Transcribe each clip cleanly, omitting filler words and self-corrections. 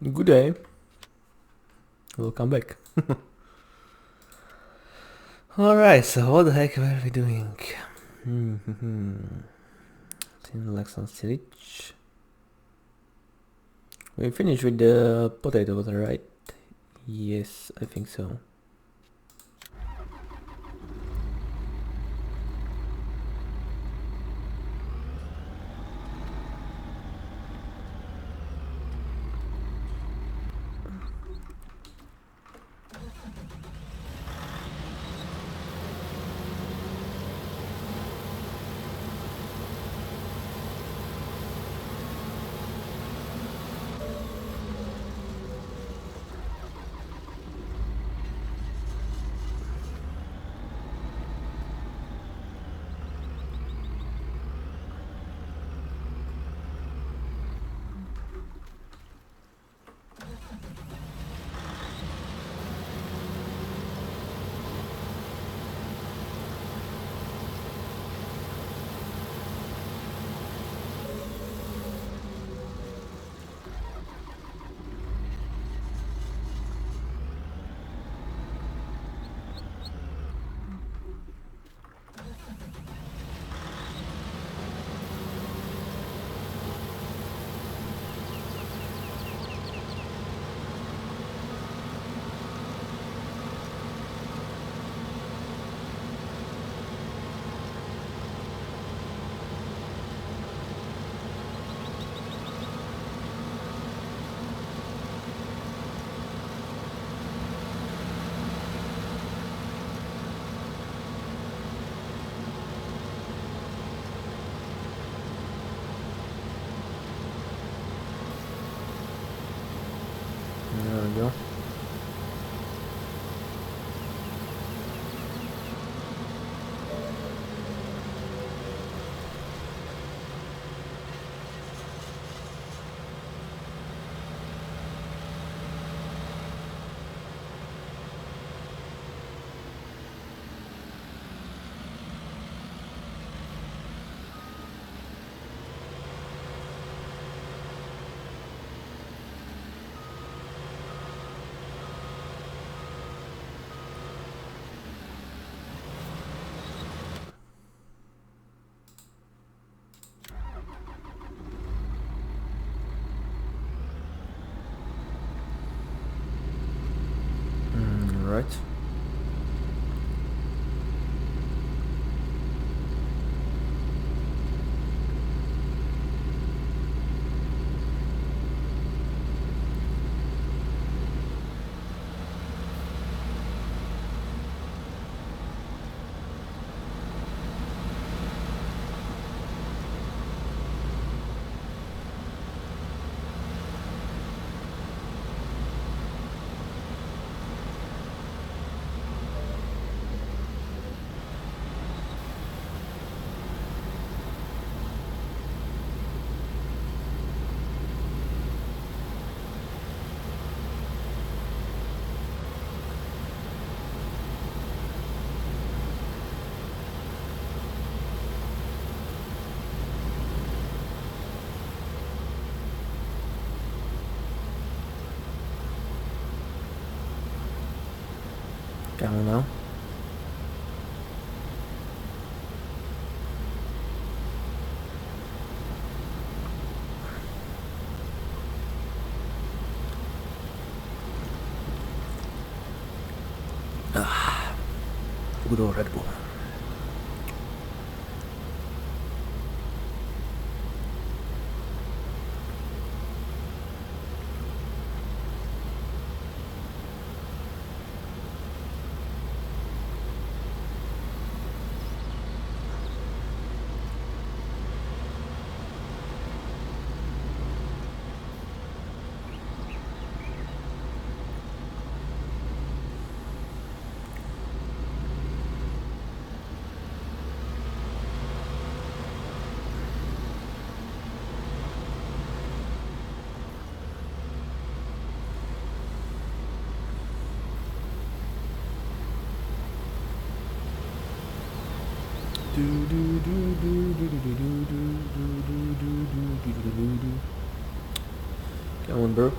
Good day. Welcome back. Alright, so what the heck were we doing? Tin Lexon Stitch. We finished with the potatoes, right? Yes, I think so. There we go. Right. Come on now. Good old Red Bull. Come on, bro.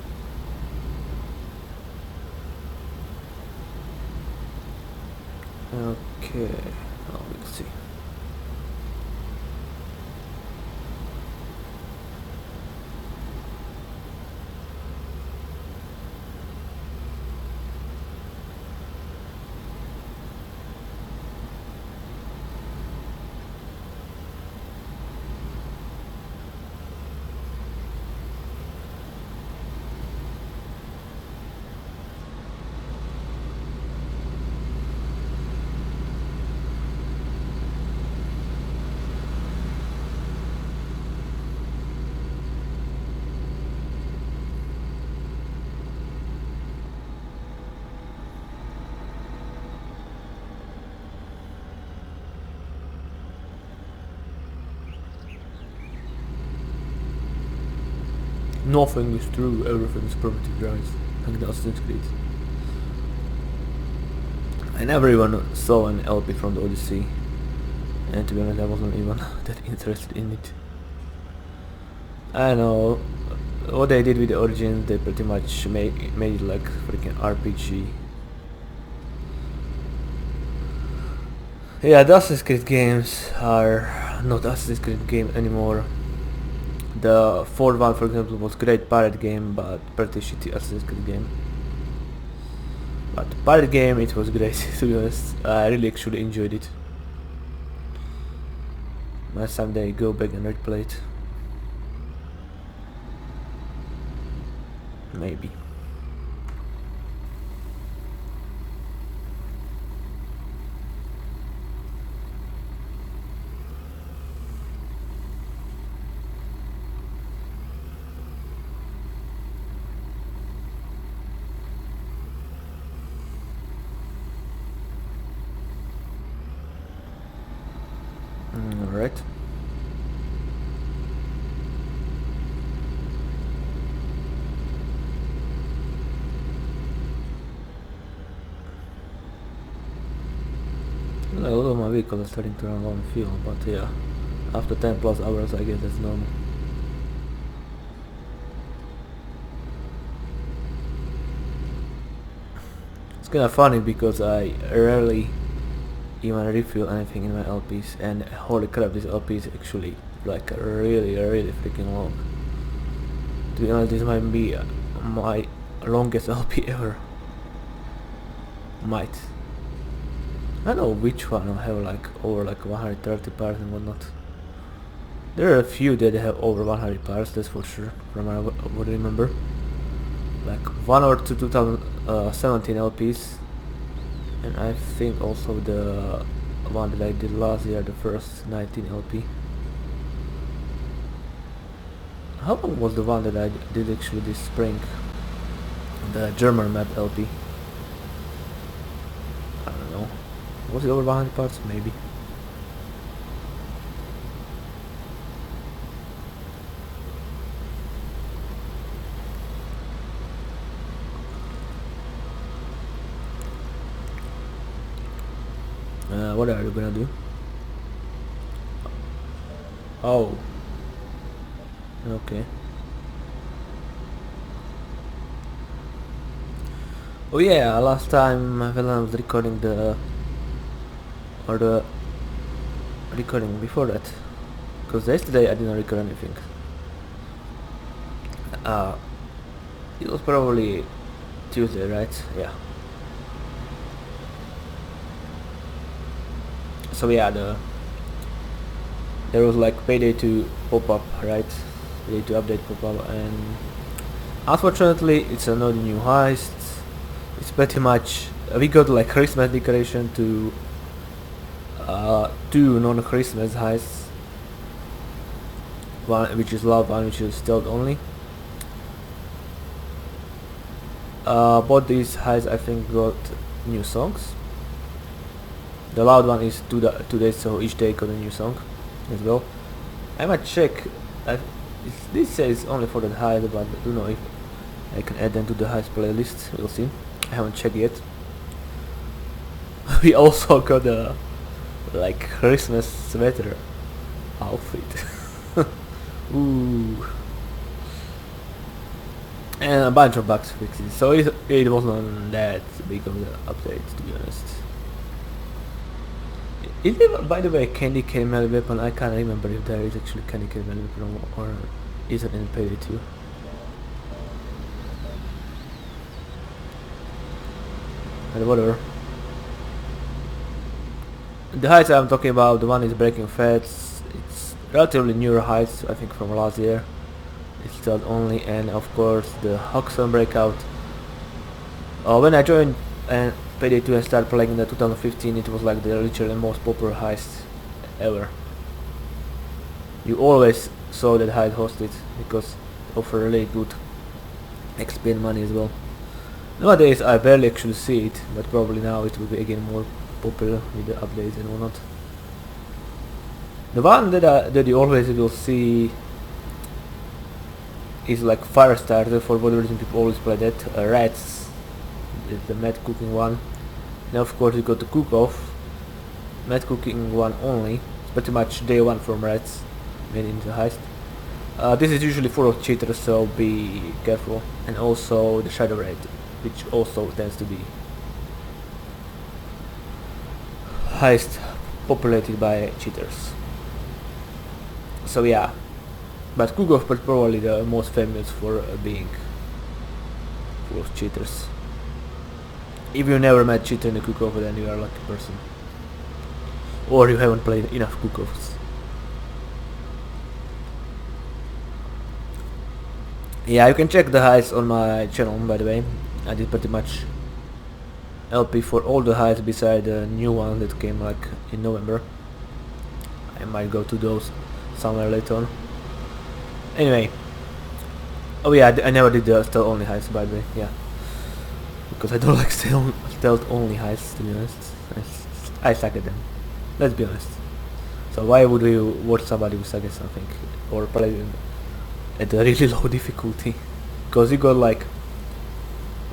Okay, we'll see. Nothing is true, everything is perfect, right? Like the Assassin's Creed. I never even saw an LP from the Odyssey, and to be honest, I wasn't even that interested in it. I know what they did with the Origins, they pretty much made it like freaking RPG. Yeah, the Assassin's Creed games are not Assassin's Creed game anymore. The fourth one, for example, was great pirate game, but pretty shitty Assassin's Creed game. But pirate game, it was great. To be honest, I really actually enjoyed it. Might someday go back and replay it. Maybe. Alright. A lot of my vehicles are starting to run low on fuel, but yeah, after 10 plus hours I guess that's normal. It's kinda funny because I rarely even refuel anything in my LPs, and holy crap, this LP is actually like really freaking long. To be honest, this might be my longest LP ever. Might. I don't know which one I have like over like 130 parts and whatnot. There are a few that have over 100 parts, that's for sure, from what I would remember. Like one or two 2017 LPs, and I think also the one that I did last year, the first 19 LP. How long was the one that I did actually this spring? The German map LP. I don't know. Was it over 100 parts? Maybe. What are you gonna do? Oh. Okay. Oh yeah, last time when I was recording the recording before that, because yesterday I didn't record anything. It was probably Tuesday, right? Yeah. So yeah, there was like Payday 2 pop-up, right? Payday 2 update pop-up, and unfortunately it's another new heist. It's pretty much we got like Christmas decoration to two non-Christmas heists. One which is loud, one which is stealth only. Both these heists I think got new songs. The loud one is 2 days, so each day got a new song as well. I might check. This says only for the heist, but I don't know if I can add them to the heist playlist. We'll see. I haven't checked yet. We also got a like Christmas sweater outfit. Ooh. And a bunch of bugs fixes. So it wasn't that big of the update, to be honest. Is there, by the way, candy cane melee weapon? I can't remember if there is actually candy cane melee weapon or is it in Payday 2. But whatever. The heights I'm talking about, the one is Breaking Fats. It's relatively newer heights, I think from last year. It's still only, and of course the Hoxton Breakout. When I joined Payday 2 and started playing in the 2015, it was like the literally most popular heist ever. You always saw that heist hosted because it offered really good XP and money as well. Nowadays I barely actually see it, but probably now it will be again more popular with the updates and whatnot. The one that you always will see is like Firestarter. For whatever reason people always play that. Rats is the mad cooking one. Now of course you go to Cook Off. Mad cooking one only. It's pretty much day one from Rats when in the heist. This is usually full of cheaters, so be careful. And also the Shadow Raid, which also tends to be heist populated by cheaters. So yeah, but Cook Off is probably the most famous for being full of cheaters. If you never met cheater in a Cook Off, then you are a lucky person, or you haven't played enough Cook Offs. Yeah, you can check the heists on my channel, by the way. I did pretty much LP for all the heists beside the new one that came like in November. I might go to those somewhere later on. Anyway, oh yeah, I never did the stealth only heists, by the way. Yeah, because I don't like stealth only heists, to be honest. I suck at them. Let's be honest. So why would we watch somebody who suck at something or play them at a really low difficulty? Because you got like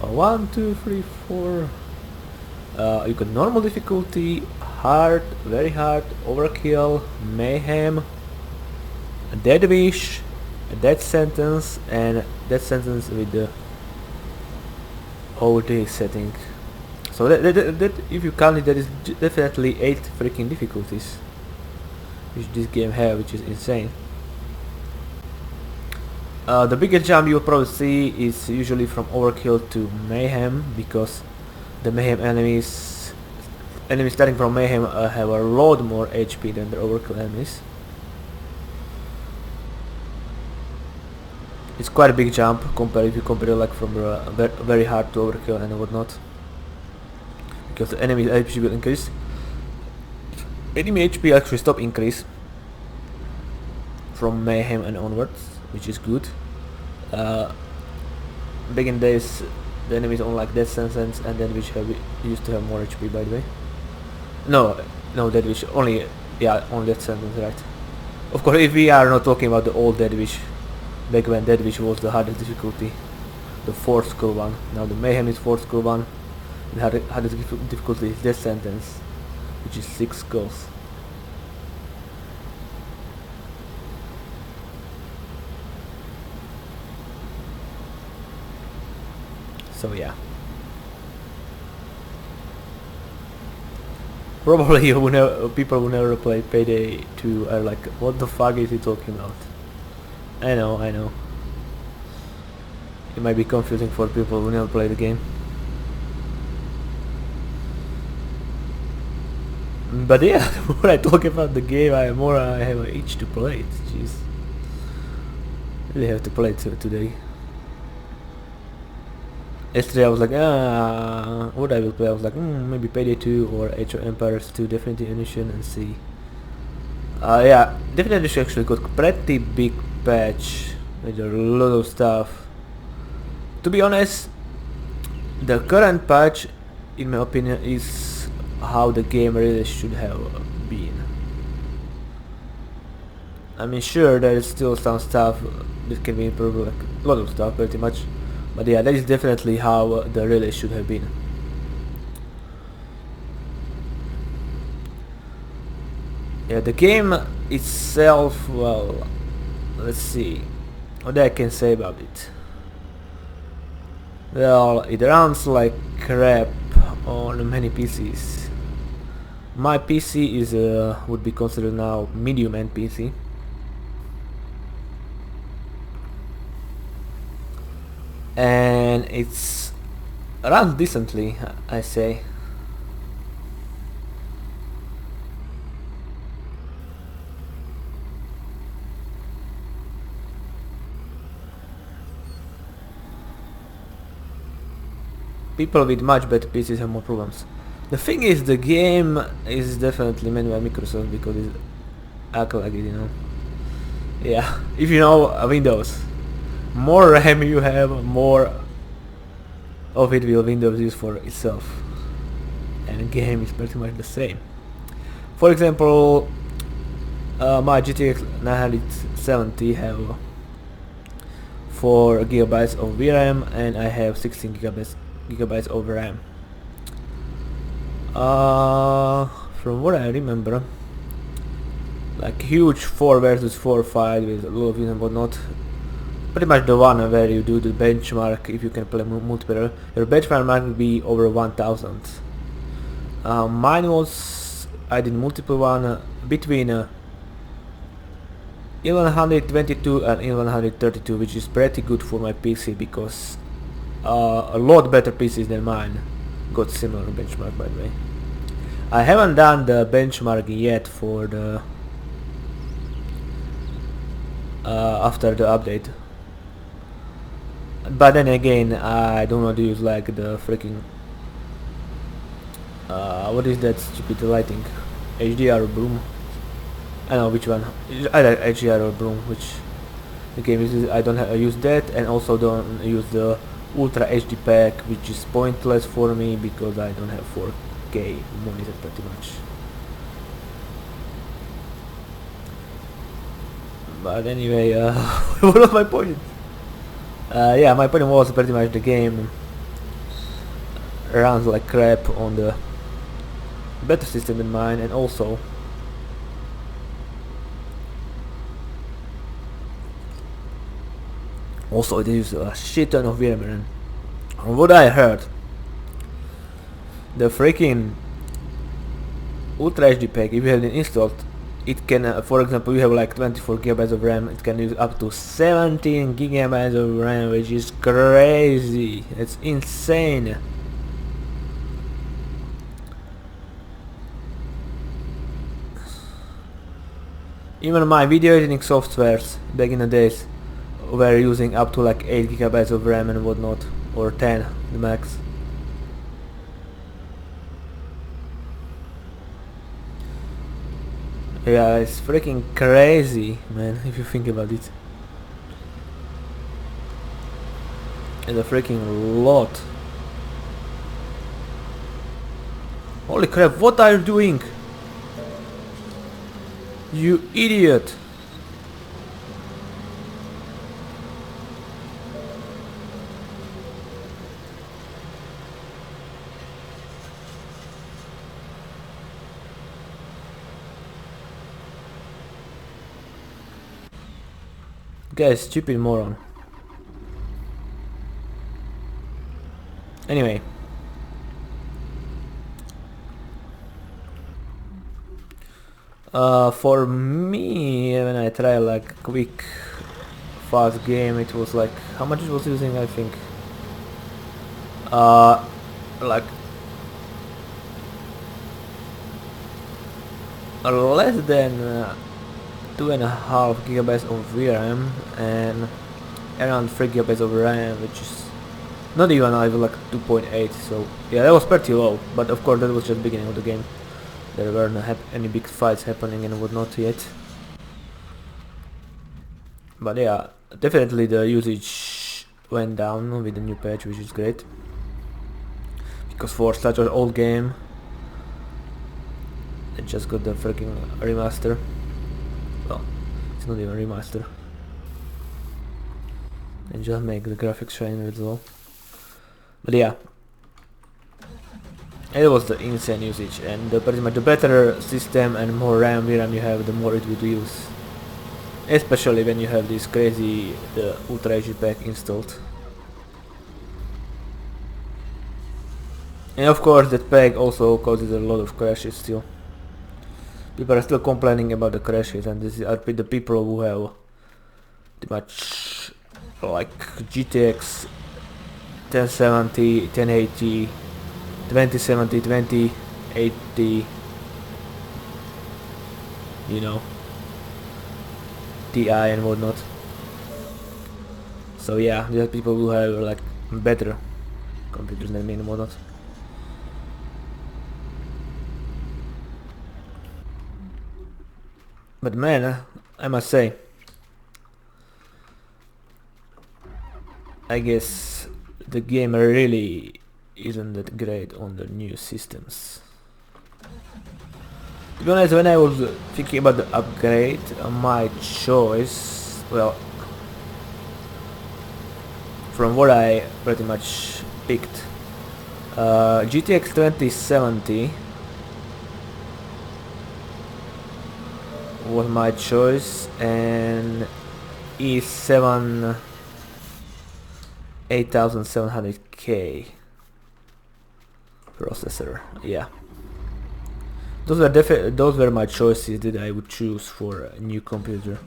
1, 2, 3, 4. You got normal difficulty, hard, very hard, overkill, mayhem, a dead wish, a death sentence, and death sentence with the OD setting. So that if you count it, there is definitely 8 freaking difficulties which this game have, which is insane. The biggest jump you'll probably see is usually from overkill to mayhem, because the mayhem enemies starting from mayhem have a lot more HP than the overkill enemies. It's quite a big jump if you compare like from very hard to overkill and whatnot, because the enemy HP will increase. Enemy HP actually stop increase from mayhem and onwards, which is good. Back in days, the enemies on like death sentence and then which used to have more HP, by the way. No, dead wish only. Yeah, on death sentence, right? Of course, if we are not talking about the old dead wish, back when dead wish was the hardest difficulty, the 4th skull one. Now the mayhem is 4th skull one. The hardest difficulty is death sentence, which is 6 skulls. So yeah, probably people who never play Payday 2 are like, what the fuck is he talking about? I know. It might be confusing for people who never play the game. But yeah, the more I talk about the game, the more I have an itch to play it. Jeez, really have to play it today. Yesterday I was like, what I will play? I was like, maybe Payday 2 or Age of Empires 2 Definitive Edition and see. Yeah, Definitive Edition actually got pretty big patch with a lot of stuff. To be honest, the current patch, in my opinion, is how the game really should have been. I mean, sure, there is still some stuff that can be improved, like a lot of stuff pretty much. But yeah, that is definitely how the release should have been. Yeah, the game itself, well, let's see what I can say about it. Well, it runs like crap on many PCs. My PC is would be considered now medium-end PC. And it's runs decently, I say. People with much better PCs have more problems. The thing is, the game is definitely made by Microsoft because it's act like it, you know. Yeah, if you know Windows, more RAM you have, more of it will Windows use for itself. And the game is pretty much the same. For example, my GTX 970 have 4 gigabytes of VRAM and I have 16 gigabytes of RAM. From what I remember, like huge 4 versus 4 fight with a lot of and whatnot. Pretty much the one where you do the benchmark. If you can play multiplayer, your benchmark will be over 1000. Mine was, I did multiple one between 1122 and 1132, which is pretty good for my PC because a lot better PCs than mine got similar benchmark, by the way. I haven't done the benchmark yet for the after the update, but then again I don't want to use like the freaking what is that stupid lighting, HDR or Bloom, I don't know which one. I like HDR or Bloom, which the game uses. I don't use that, and also don't use the Ultra HD pack, which is pointless for me because I don't have 4K monitor pretty much. But anyway, what was my point? Yeah, my point was pretty much the game runs like crap on the better system than mine, and also it uses a shit ton of VRAM. And from what I heard, the freaking Ultra HD pack, if you have it installed, it can, for example, you have like 24 gigabytes of RAM, it can use up to 17 gigabytes of RAM, which is crazy. It's insane. Even my video editing softwares back in the days were using up to like 8 gigabytes of RAM and whatnot, or 10 the max. Yeah, it's freaking crazy, man, if you think about it. It's a freaking lot. Holy crap, what are you doing? You idiot! Guys, stupid moron. Anyway. For me, when I try like quick, fast game, it was like, how much it was using, I think, like less than 2.5 gigabytes of VRAM and around 3 gigabytes of RAM, which is not even like 2.8. So yeah, that was pretty low, but of course that was just beginning of the game. There weren't any big fights happening and whatnot yet. But yeah, definitely the usage went down with the new patch, which is great. Because for such an old game, they just got the freaking remaster. Well, it's not even remaster. And just make the graphics shiny as well. But yeah, it was the insane usage, and pretty much the better system and more RAM, VRAM you have, the more it would use. Especially when you have this crazy Ultra HD pack installed. And of course that pack also causes a lot of crashes still. People are still complaining about the crashes, and this are the people who have pretty much like GTX 1070, 1080, 2070, 2080, you know, TI and whatnot. So yeah, there are people who have like better computers than me and whatnot. But man, I must say, I guess the game really isn't that great on the new systems. To be honest, when I was thinking about the upgrade, my choice, well, from what I pretty much picked, GTX 2070 was my choice, and i7 8700K processor. Yeah, those were my choices that I would choose for a new computer.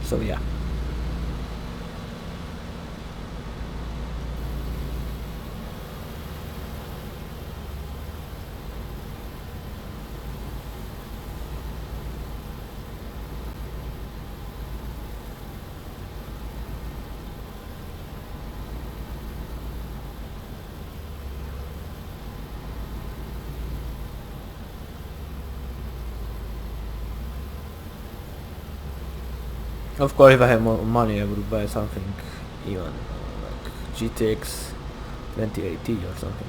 So yeah. Of course, if I have more money, I would buy something even like GTX 2080 or something,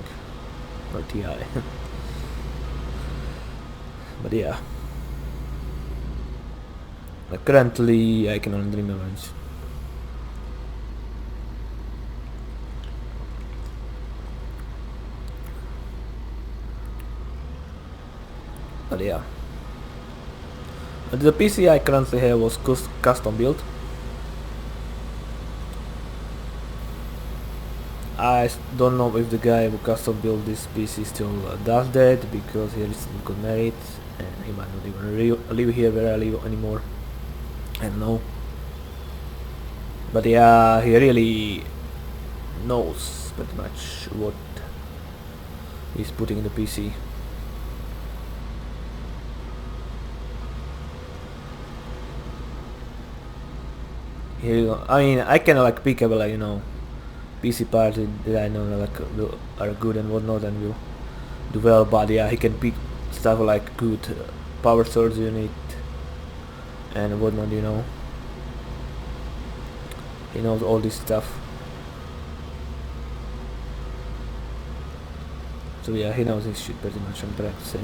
or TI. But yeah, like currently I can only dream about it. But yeah, but the PC I currently have was custom built. I don't know if the guy who custom built this PC still does that, because he recently got married and he might not even live here where I live anymore. I don't know. But yeah, he really knows pretty much what he's putting in the PC. I mean, I can like pick up like, you know, PC parts that I know like are good and whatnot and will do well, but yeah, he can pick stuff like good power source unit and whatnot, you know. He knows all this stuff. So yeah, he knows his shit pretty much, I'm trying to say.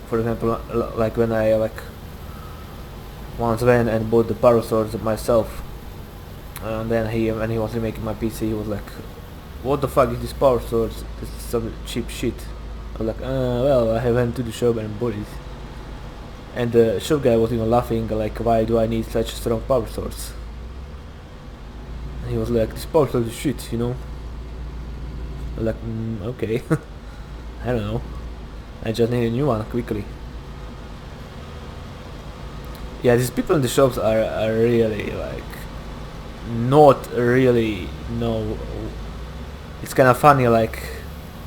For example, like when I once went and bought the power source myself, and then when he was remaking my PC, he was like, "What the fuck is this power source? This is some cheap shit." I was like, well, I went to the shop and bought it." And the shop guy was even laughing, like, "Why do I need such a strong power source?" And he was like, "This power source is shit, you know." I was like, okay, I don't know. I just need a new one quickly. Yeah, these people in the shops are really like not really know. It's kind of funny, like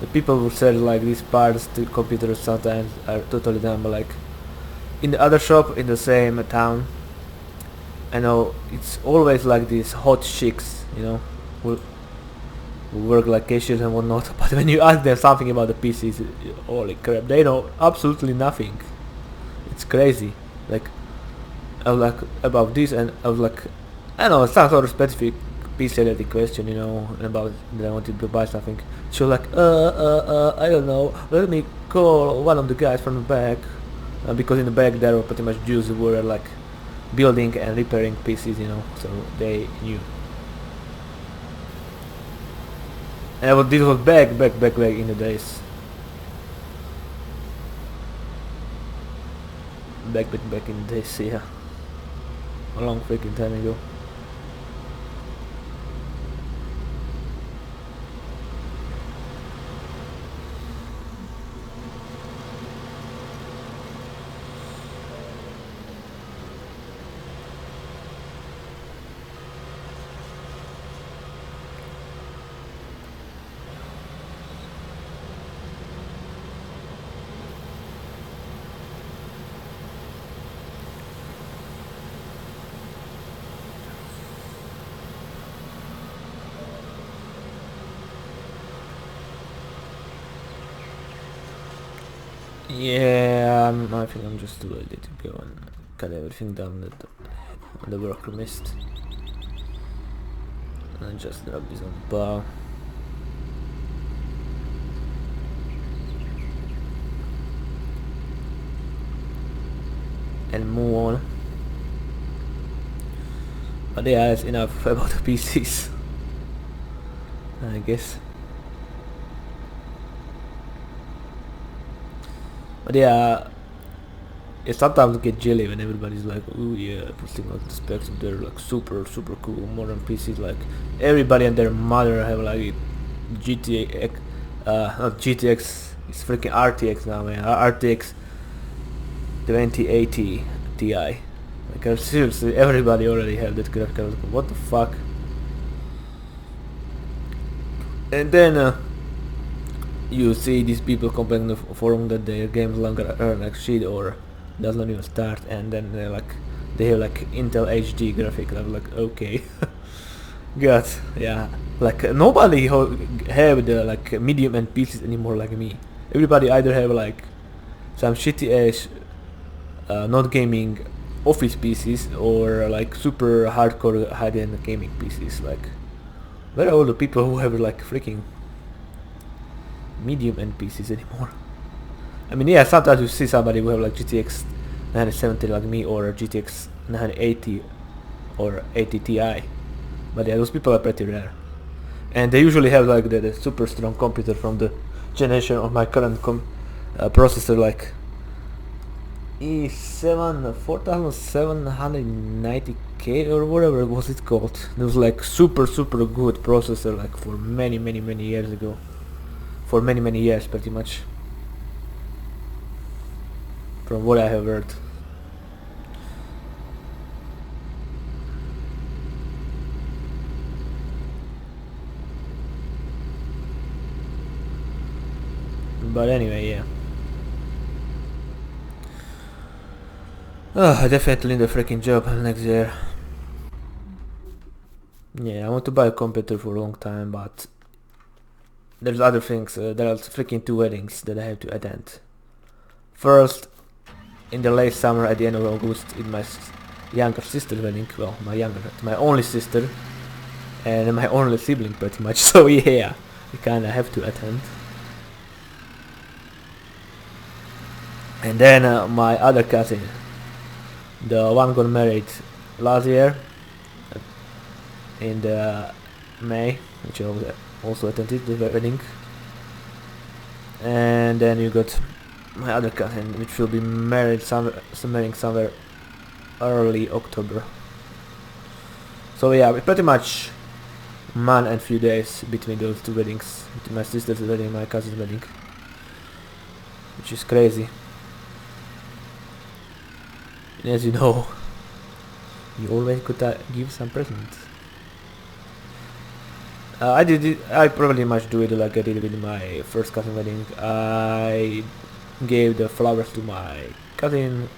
the people who sell like these parts to computers sometimes are totally dumb. But like in the other shop in the same town, I know it's always like these hot chicks, you know, who work like cashiers and whatnot. But when you ask them something about the PCs, holy crap, they know absolutely nothing. It's crazy. Like I was like about this, and I was like, I don't know, some sort of specific PC related question, you know, about that I wanted to buy something. She was like, I don't know, let me call one of the guys from the back, because in the back there were pretty much Jews who were like building and repairing PCs, you know, so they knew. And this was back in the days. Back in the days, yeah. A long freaking time ago. Yeah, I think I'm just too ready to go and cut everything down that on the worker missed. And just drop this on the bow. And move on. But yeah, that's enough about the PCs, I guess. But yeah, I sometimes get jelly when everybody's like, "Ooh yeah, putting out the specs of their like super cool modern PCs." Like everybody and their mother have like GTX, not GTX, it's freaking RTX now, man. RTX 2080 Ti. Like seriously, everybody already have that graphic card. What the fuck? And then you see these people complaining on the forum that their games longer earn like shit or does not even start, and then they have like Intel HD graphic. I'm like, okay. God, yeah, like nobody have the like medium end PCs anymore like me. Everybody either have like some shitty ass not gaming office PCs or like super hardcore high-end gaming PCs. Like, where are all the people who have like freaking medium end PCs anymore? I mean, yeah, sometimes you see somebody who have like GTX 970 like me, or GTX 980 or 80 Ti, but yeah, those people are pretty rare, and they usually have like the super strong computer from the generation of my current processor, like i7 4790K or whatever was it called. It was like super good processor, like for many years ago, for many years pretty much, from what I have heard. But anyway, yeah. I definitely need a freaking job next year. Yeah, I want to buy a computer for a long time, but there's other things. There are freaking 2 weddings that I have to attend. First, in the late summer, at the end of August, is my younger sister's wedding. Well, my only sister, and my only sibling pretty much. So yeah, we kinda have to attend. And then my other cousin, the one got married last year in the May, which I also attended the wedding. And then you got my other cousin, which will be marrying somewhere early October. So yeah, pretty much month and few days between those 2 weddings, between my sister's wedding and my cousin's wedding, which is crazy. And as you know, you always could give some presents. I probably much do it like I did with my first cousin wedding. I gave the flowers to my cousin,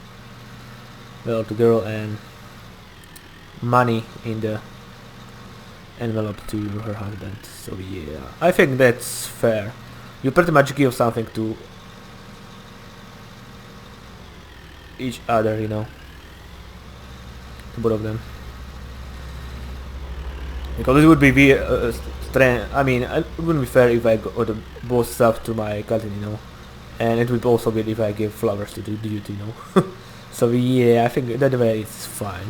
well, the girl, and money in the envelope to her husband. So yeah, I think that's fair. You pretty much give something to each other, you know, to both of them. Because it would be I mean, it wouldn't be fair if I got the both stuff to my cousin, you know, and it would also be if I gave flowers to the dude, you know. So yeah, I think that way it's fine.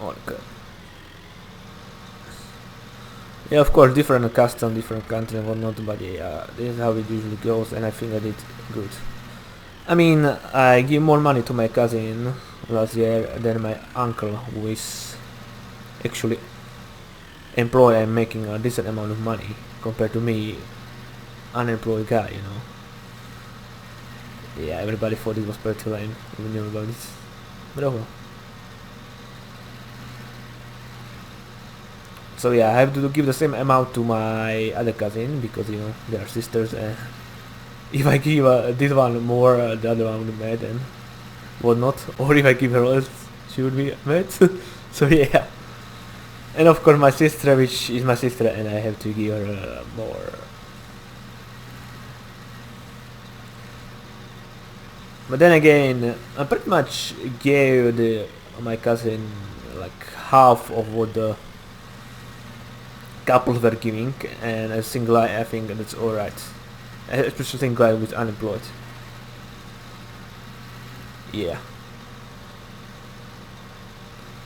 Okay. Yeah, of course, different custom, different country and whatnot, but yeah, this is how it usually goes, and I think I did good. I mean, I give more money to my cousin last year than my uncle, who is actually employed and making a decent amount of money compared to me, unemployed guy, you know. Yeah, everybody thought it was pretty lame, even knew about this. But oh well. So yeah, I have to give the same amount to my other cousin because, you know, they are sisters, and if I give this one more, the other one would be mad and whatnot. Or if I give her less, she would be mad. So yeah. And of course my sister, which is my sister, and I have to give her more. But then again, I pretty much gave my cousin like half of what the couples were giving, and a single guy, I think that's alright. Especially single guy with unemployed. Yeah.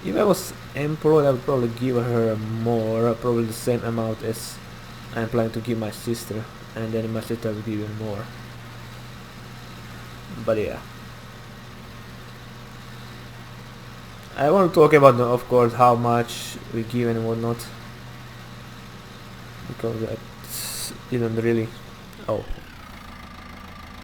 If I was employed, I would probably give her more, probably the same amount as I'm planning to give my sister, and then my sister would give even more. But yeah. I want to talk about, of course, how much we give and whatnot, because that didn't really... Oh,